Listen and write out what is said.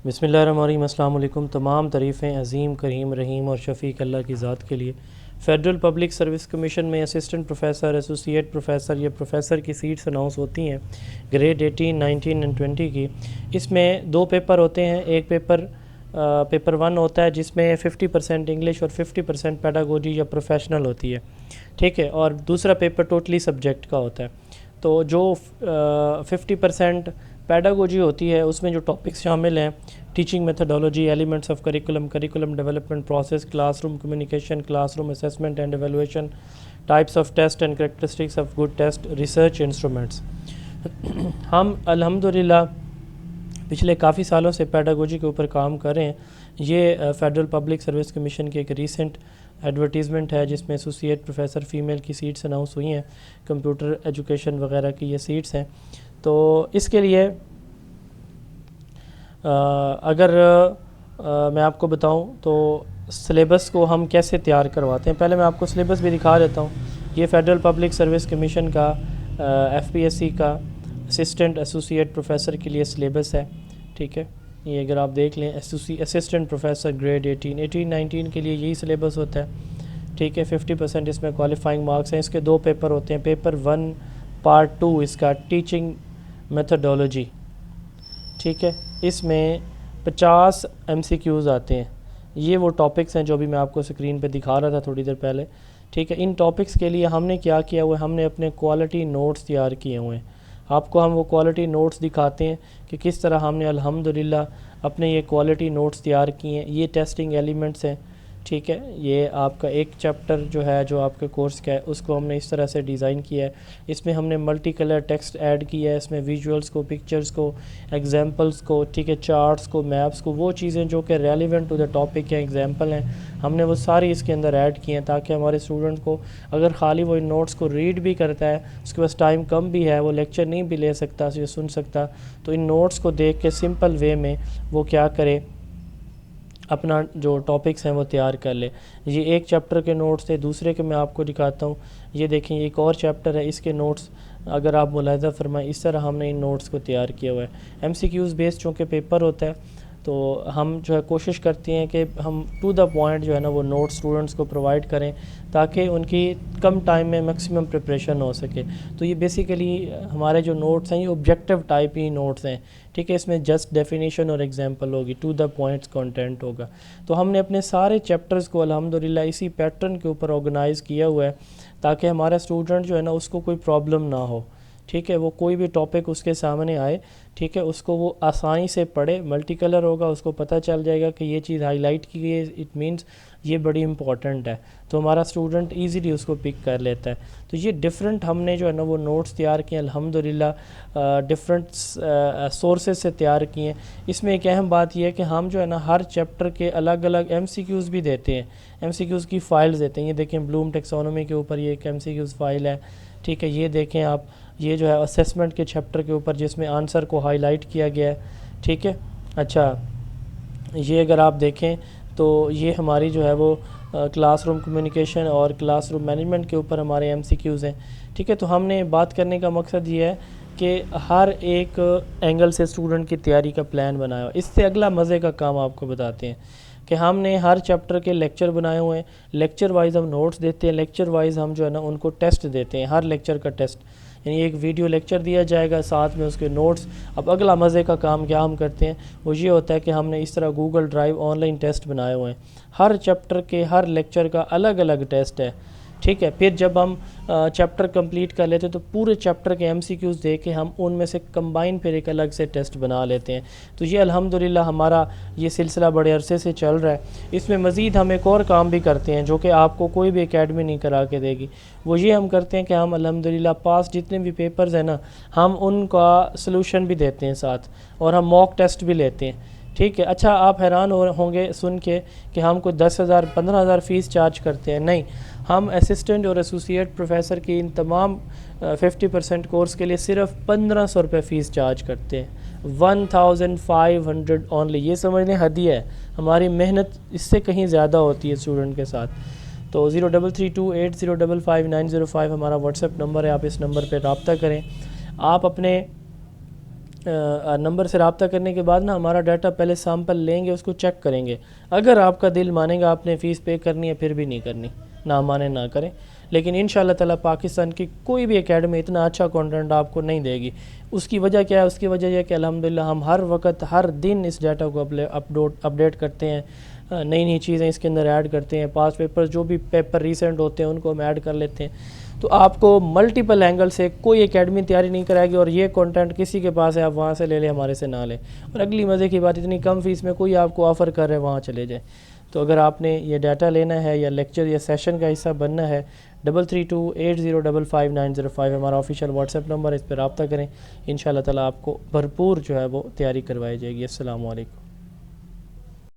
بسم اللہ الرحمن الرحیم۔ السلام علیکم۔ تمام تعریفیں عظیم کریم رحیم اور شفیق اللہ کی ذات کے لیے۔ فیڈرل پبلک سروس کمیشن میں اسسٹنٹ پروفیسر، ایسوسیٹ پروفیسر یا پروفیسر کی سیٹس اناؤنس ہوتی ہیں گریڈ 18، 19 اور 20 کی۔ اس میں 2 پیپر ہوتے ہیں۔ ایک پیپر 1 ہوتا ہے جس میں 50% انگلش اور 50% پیڈاگوجی یا پروفیشنل ہوتی ہے، ٹھیک ہے، اور دوسرا پیپر ٹوٹلی سبجیکٹ کا ہوتا ہے۔ تو جو 50% پیڈاگوجی ہوتی ہے اس میں جو ٹاپکس شامل ہیں: teaching methodology, elements of curriculum development process, class room communication, class room assessment and evaluation, types of test and characteristics of good test, research instruments. ہم الحمدللہ پچھلے کافی سالوں سے پیڈاگوجی کے اوپر کام کر رہے ہیں۔ یہ فیڈرل پبلک سروس کمیشن کی ایک ریسنٹ ایڈورٹیزمنٹ ہے جس میں ایسوسیٹ پروفیسر فیمیل کی سیٹس اناؤنس ہوئی ہیں، کمپیوٹر ایجوکیشن وغیرہ کی یہ سیٹس ہیں۔ تو اس کے لیے اگر میں آپ کو بتاؤں تو سلیبس کو ہم کیسے تیار کرواتے ہیں، پہلے میں آپ کو سلیبس بھی دکھا دیتا ہوں۔ یہ فیڈرل پبلک سروس کمیشن کا ایف پی ایس سی کا اسسٹنٹ ایسوسیٹ پروفیسر کے لیے سلیبس ہے، ٹھیک ہے۔ یہ اگر آپ دیکھ لیں، اسسٹنٹ پروفیسر گریڈ 18، 19 کے لیے یہی سلیبس ہوتا ہے، ٹھیک ہے۔ 50% اس میں کوالیفائنگ مارکس ہیں۔ اس کے 2 پیپر ہوتے ہیں۔ پیپر 1 پارٹ 2 اس کا ٹیچنگ میتھڈولوجی، ٹھیک ہے۔ اس میں 50 MCQs آتے ہیں۔ یہ وہ ٹاپکس ہیں جو بھی میں آپ کو اسکرین پہ دکھا رہا تھا تھوڑی دیر پہلے، ٹھیک ہے۔ ان ٹاپکس کے لیے ہم نے کیا کیا ہوا ہے، ہم نے اپنے کوالٹی نوٹس تیار کیے ہوئے ہیں۔ آپ کو ہم وہ کوالٹی نوٹس دکھاتے ہیں کہ کس طرح ہم نے الحمدللہ اپنے یہ کوالٹی نوٹس تیار کیے ہیں۔ یہ ٹیسٹنگ ایلیمنٹس ہیں، ٹھیک ہے۔ یہ آپ کا ایک چیپٹر جو ہے جو آپ کے کورس کا ہے اس کو ہم نے اس طرح سے ڈیزائن کیا ہے۔ اس میں ہم نے ملٹی کلر ٹیکسٹ ایڈ کیا ہے، اس میں ویژولز کو، پکچرز کو، ایگزامپلس کو، ٹھیک ہے، چارٹس کو، میپس کو، وہ چیزیں جو کہ ریلیونٹ ٹو دا ٹاپک ہیں، ایگزامپل ہیں، ہم نے وہ ساری اس کے اندر ایڈ کی ہیں تاکہ ہمارے اسٹوڈنٹ کو اگر خالی وہ ان نوٹس کو ریڈ بھی کرتا ہے، اس کے پاس ٹائم کم بھی ہے، وہ لیکچر نہیں بھی لے سکتا یا سن سکتا، تو ان نوٹس کو دیکھ کے سمپل وے میں وہ کیا کرے، اپنا جو ٹاپکس ہیں وہ تیار کر لے۔ یہ ایک چیپٹر کے نوٹس تھے۔ دوسرے کے میں آپ کو دکھاتا ہوں۔ یہ دیکھیں، یہ ایک اور چیپٹر ہے، اس کے نوٹس اگر آپ ملاحظہ فرمائیں، اس طرح ہم نے ان نوٹس کو تیار کیا ہوا ہے۔ MCQs بیس چونکہ پیپر ہوتا ہے تو ہم جو ہے کوشش کرتے ہیں کہ ہم ٹو دا پوائنٹ جو ہے نا وہ نوٹ اسٹوڈنٹس کو پرووائڈ کریں تاکہ ان کی کم ٹائم میں میکسیمم پریپریشن ہو سکے۔ تو یہ بیسیکلی ہمارے جو نوٹس ہیں یہ آبجیکٹیو ٹائپ ہی نوٹس ہیں، ٹھیک ہے۔ اس میں جسٹ ڈیفینیشن اور ایگزامپل ہوگی، ٹو دا پوائنٹس کنٹینٹ ہوگا۔ تو ہم نے اپنے سارے چیپٹرز کو الحمدللہ اسی پیٹرن کے اوپر آرگنائز کیا ہوا ہے تاکہ ہمارا اسٹوڈنٹ جو ہے نا اس کو کوئی پرابلم نہ ہو، ٹھیک ہے۔ وہ کوئی بھی ٹاپک اس کے سامنے آئے، ٹھیک ہے، اس کو وہ آسانی سے پڑھے۔ ملٹی کلر ہوگا، اس کو پتہ چل جائے گا کہ یہ چیز ہائی لائٹ کی گئی ہے، اٹ مینس یہ بڑی امپورٹنٹ ہے، تو ہمارا اسٹوڈنٹ ایزیلی اس کو پک کر لیتا ہے۔ تو یہ ڈفرینٹ ہم نے جو ہے نا وہ نوٹس تیار کیے ہیں الحمدللہ، ڈفرینٹ سورسز سے تیار کیے ہیں۔ اس میں ایک اہم بات یہ ہے کہ ہم جو ہے نا ہر چیپٹر کے الگ الگ MCQs بھی دیتے ہیں، MCQs کی فائلز دیتے ہیں۔ یہ دیکھیں، بلوم ٹیکسانومی کے اوپر یہ ایک MCQs فائل ہے، ٹھیک ہے۔ یہ دیکھیں آپ، یہ جو ہے اسیسمنٹ کے چیپٹر کے اوپر جس میں آنسر کو ہائی لائٹ کیا گیا ہے، ٹھیک ہے۔ اچھا، یہ اگر آپ دیکھیں تو یہ ہماری جو ہے وہ کلاس روم کمیونیکیشن اور کلاس روم مینجمنٹ کے اوپر ہمارے MCQs ہیں، ٹھیک ہے۔ تو ہم نے بات کرنے کا مقصد یہ ہے کہ ہر ایک اینگل سے اسٹوڈنٹ کی تیاری کا پلان بنایا ہوا۔ اس سے اگلا مزے کا کام آپ کو بتاتے ہیں کہ ہم نے ہر چیپٹر کے لیکچر بنائے ہوئے ہیں، لیکچر وائز ہم نوٹس دیتے ہیں، لیکچر وائز ہم جو ہے نا ان کو ٹیسٹ دیتے ہیں، ہر لیکچر کا ٹیسٹ، یعنی ایک ویڈیو لیکچر دیا جائے گا ساتھ میں اس کے نوٹس۔ اب اگلا مزے کا کام کیا ہم کرتے ہیں وہ یہ ہوتا ہے کہ ہم نے اس طرح Google drive online test بنائے ہوئے ہیں، ہر چیپٹر کے ہر لیکچر کا الگ الگ ٹیسٹ ہے، ٹھیک ہے۔ پھر جب ہم چیپٹر کمپلیٹ کر لیتے ہیں تو پورے چیپٹر کے MCQs دے کے ہم ان میں سے کمبائن پھر ایک الگ سے ٹیسٹ بنا لیتے ہیں۔ تو یہ الحمدللہ ہمارا یہ سلسلہ بڑے عرصے سے چل رہا ہے۔ اس میں مزید ہم ایک اور کام بھی کرتے ہیں جو کہ آپ کو کوئی بھی اکیڈمی نہیں کرا کے دے گی۔ وہ یہ ہم کرتے ہیں کہ ہم الحمدللہ پاس جتنے بھی پیپرز ہیں نا ہم ان کا سلوشن بھی دیتے ہیں ساتھ، اور ہم موک ٹیسٹ بھی لیتے ہیں، ٹھیک ہے۔ اچھا، آپ حیران ہوں گے سن کے کہ ہم کوئی 10,000 15,000 فیس چارج کرتے ہیں، نہیں۔ ہم اسسٹنٹ اور ایسوسیٹ پروفیسر کی ان تمام 50% کورس کے لیے صرف 1,500 روپے فیس چارج کرتے ہیں، 1,500 اونلی۔ یہ سمجھ لیں ہدیہ ہے، ہماری محنت اس سے کہیں زیادہ ہوتی ہے اسٹوڈنٹ کے ساتھ۔ تو 0332805590 ہمارا واٹس ایپ نمبر ہے، آپ اس نمبر پہ رابطہ کریں۔ آپ اپنے نمبر سے رابطہ کرنے کے بعد نا ہمارا ڈاٹا پہلے سیمپل لیں گے، اس کو چیک کریں گے. اگر آپ کا دل مانے گا آپ نے فیس پے کرنی ہے، پھر بھی نہیں کرنی، نہ مانے نہ کریں. لیکن انشاءاللہ تعالیٰ پاکستان کی کوئی بھی اکیڈمی اتنا اچھا کنٹینٹ آپ کو نہیں دے گی. اس کی وجہ کیا ہے؟ اس کی وجہ یہ کہ الحمدللہ ہم ہر وقت ہر دن اس ڈاٹا کو اپڈیٹ کرتے ہیں، نئی نئی چیزیں اس کے اندر ایڈ کرتے ہیں. پاس پیپر جو بھی پیپر ریسنٹ ہوتے ہیں ان کو ہم ایڈ کر لیتے ہیں. تو آپ کو ملٹیپل اینگل سے کوئی اکیڈمی تیاری نہیں کرائے گی، اور یہ کنٹینٹ کسی کے پاس ہے آپ وہاں سے لے لیں، ہمارے سے نہ لیں. اور اگلی مزے کی بات، اتنی کم فیس میں کوئی آپ کو آفر کر رہے وہاں چلے جائیں. تو اگر آپ نے یہ ڈاٹا لینا ہے یا لیکچر یا سیشن کا حصہ بننا ہے، 3328055905 ہمارا آفیشیل واٹس ایپ نمبر ہے، اس پہ رابطہ کریں. انشاءاللہ تعالیٰ آپ کو بھرپور جو ہے وہ تیاری کروائی جائے گی. السلام علیکم.